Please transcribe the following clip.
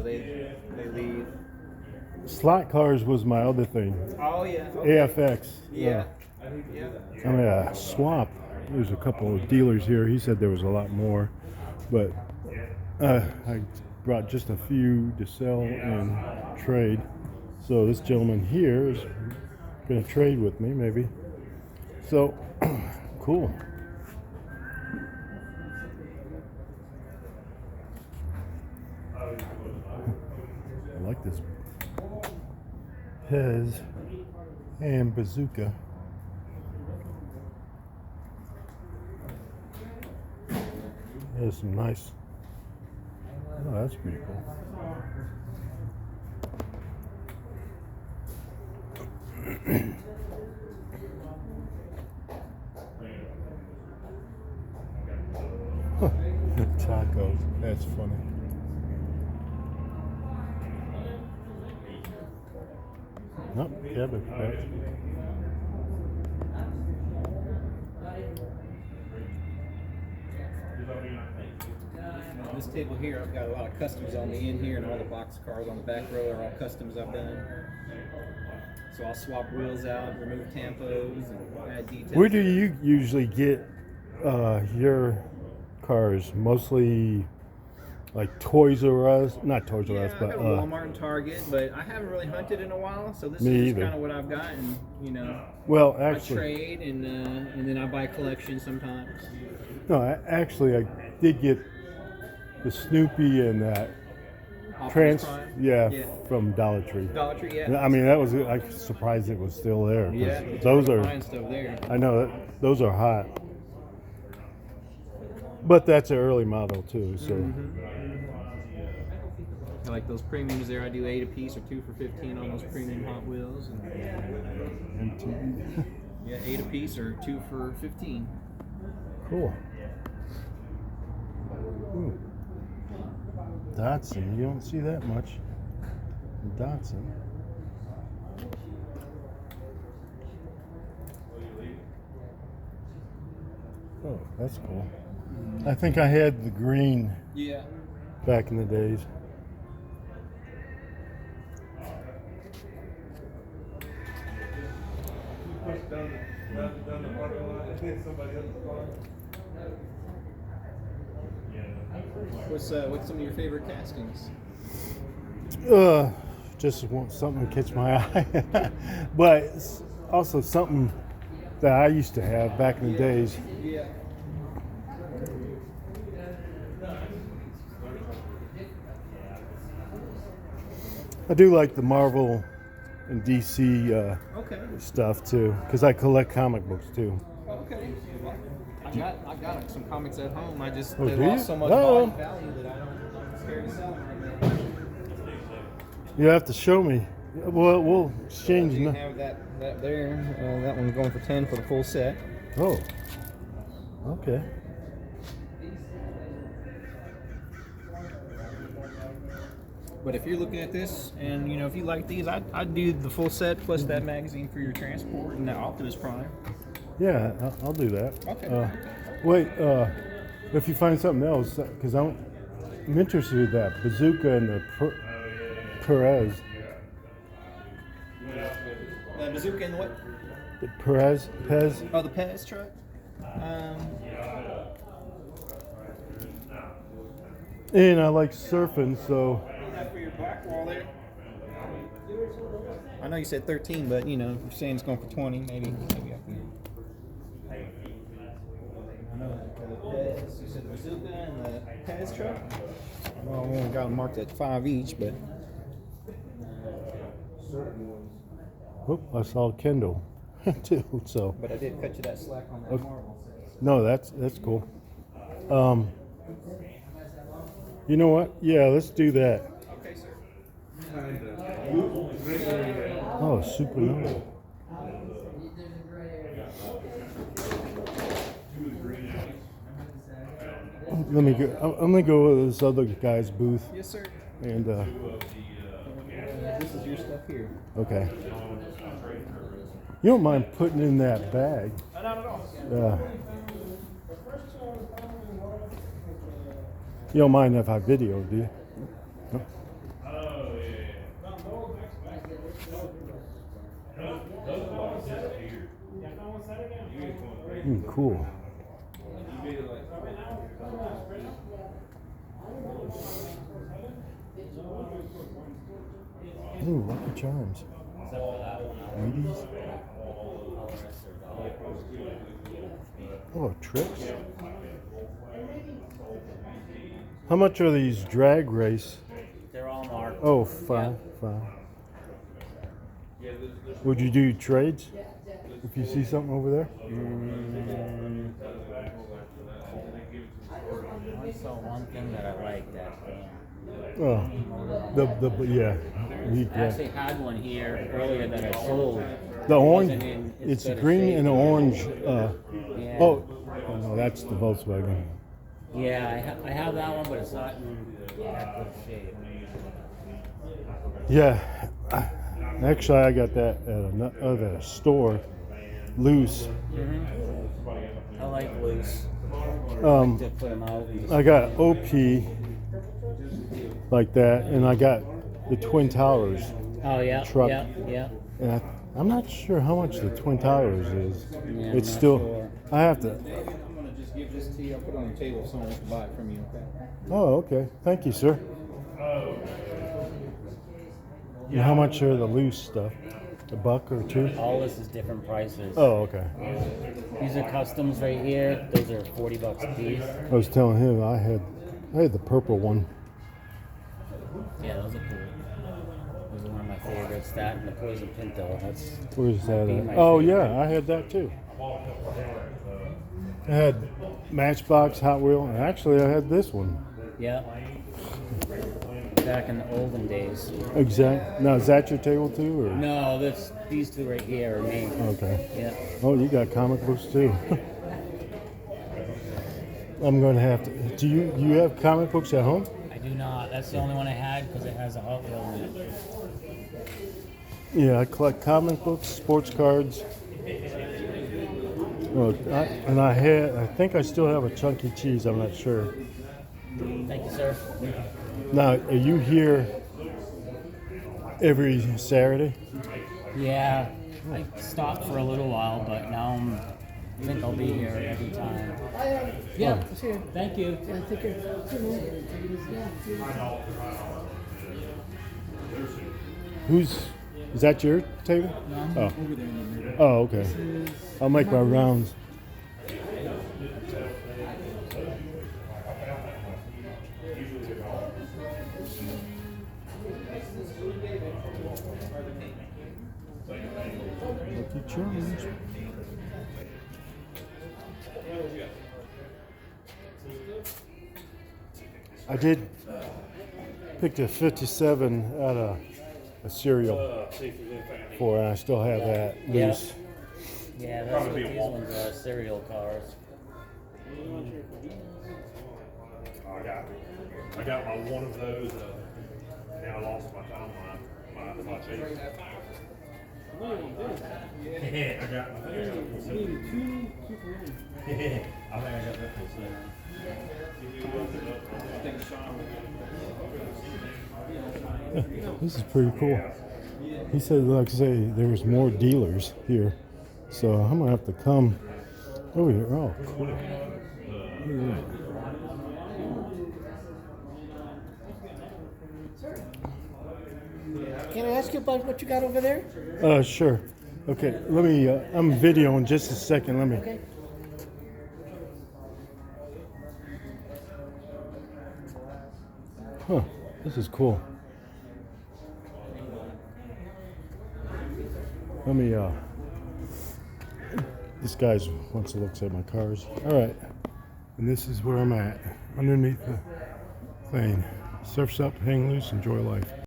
They leave. Slot cars was my other thing. Oh yeah. AFX. Yeah. Yeah. I mean, swap. There's a couple of dealers here. He said there was a lot more, but I brought just a few to sell and trade. So this gentleman here is going to trade with me, maybe. So, cool. I like this Pez and Bazooka. There's some nice. Oh, that's pretty cool. Tacos. That's funny. Nope, cabbage patch. This table here, I've got a lot of customs on the end here, and all the box cars on the back row are all customs I've done. So I'll swap wheels out, remove tampos, and add details. Where do you usually get your cars? Mostly like Toys R Us? Not Toys R Us, I but got Walmart and Target, but I haven't really hunted in a while, so this Me is either. kind of what I've got, and well, I actually, trade and then I buy collections sometimes. no, I did get the Snoopy and that Optimus Prime. yeah, from Dollar Tree. Dollar Tree, yeah. I mean, that was I'm surprised it was still there. 'Cause Yeah, those are. buying stuff there. I know that those are hot, but that's an early model too. So I like those premiums there. I do 8 a piece or 2 for 15 on those premium Hot Wheels. And, MTV. yeah, 8 a piece or 2 for 15. Cool. Ooh. Datsun, you don't see that much. Datsun. Oh, that's cool. I think I had the green Yeah. back in the days. What's some of your favorite castings? Just want something to catch my eye, but it's also something that I used to have back in the days. Yeah. I do like the Marvel and DC Okay. stuff too, because I collect comic books too. Okay. I got some comics at home. I just Oh, they do you? lost so much Oh. value that I'm scared to sell them right now. You have to show me. We'll exchange. You have that there. That one's going for 10 for the full set. Oh, okay. But if you're looking at this, and if you like these, I'd do the full set plus that magazine for your transport and the Optimus Prime. Yeah, I'll do that. Okay. Wait, if you find something else, because I'm interested in that Bazooka and the Perez. The Bazooka and what? The Pez. Oh, the Pez truck. And I like surfing, so That for your back wall there. I know you said 13, but you're saying it's going for 20, maybe I can. I know the Pez. You said the Bazooka and the Pez truck. Well, we only got them marked at 5 each, but. oop, I saw Kendall too. So But I did cut you that slack on that Marvel. no, that's cool. You know what? Yeah, let's do that. Okay, sir. Oh, Supernova. Let me go. I'm gonna go with this other guy's booth, Yes, sir. and This is your stuff here. okay. You don't mind putting in that bag? Not at all. You don't mind if I video, do you? No? Cool. Ooh, Lucky Charms. Wheaties. Oh, tricks. How much are these drag race? They're all marked. Oh, fine. Would you do trades if you see something over there? I saw one thing that I liked that Oh, yeah. I actually had one here earlier that I sold. The orange, Wasn't in as it's good a green shape. and orange. Yeah. Oh, no, that's the Volkswagen. Yeah, I have that one, but it's not in that good shape. Yeah, actually, I got that at a store, loose. I like loose. To put them out. And just, I got OP like that, and I got the Twin Towers. oh yeah, truck. yeah. And I'm not sure how much the Twin Towers is. Yeah, It's I'm not still. sure. I have to. I'm gonna just give this to you. I'll put it on the table if someone wants to buy it from you. Okay. Oh, okay. Thank you, sir. And how much are the loose stuff? A buck or two? All this is different prices. Oh, okay. These are customs right here. Those are $40 a piece. I was telling him I had the purple one. Yeah, those are cool. Those are one of my favorites. That and the Poison Pinto. That's Where's that be at? my Oh, favorite. yeah, I had that too. I had Matchbox, Hot Wheel, and actually I had this one. yeah. Back in the olden days. Exact. Now, is that your table too? Or? No, these two right here are me. Okay. Yeah. Oh, you got comic books too. I'm going to have to. Do you have comic books at home? I do not. That's the only one I had because it has a Hot Wheel in it. Yeah, I collect comic books, sports cards. Oh, I think I still have a Chunky Cheese. I'm not sure. Thank you, sir. Now, are you here every Saturday? Yeah, I stopped for a little while, but now I think I'll be here every time. Yeah, sure. Thank you. Is that your table? No, I'm Oh. over there in the middle. Oh, okay. I'll make my rounds. Lucky Charms. I did pick a 57 out of a cereal for, and I still have that Yeah. loose. Yeah, that's what these ones are, cereal cars. I got my one of those. Now I lost my timeline. My favorite. I got my I think I got that This is pretty cool. He said, like I say, there was more dealers here, so I'm gonna have to come over here. Oh, cool. Look at that. Can I ask you about what you got over there? Sure. Okay, let me. I'm videoing just a second. Let me. Okay. Huh. This is cool. Let me. This guy wants to look at my cars. All right. And this is where I'm at, underneath the thing. Surf's up, hang loose, enjoy life.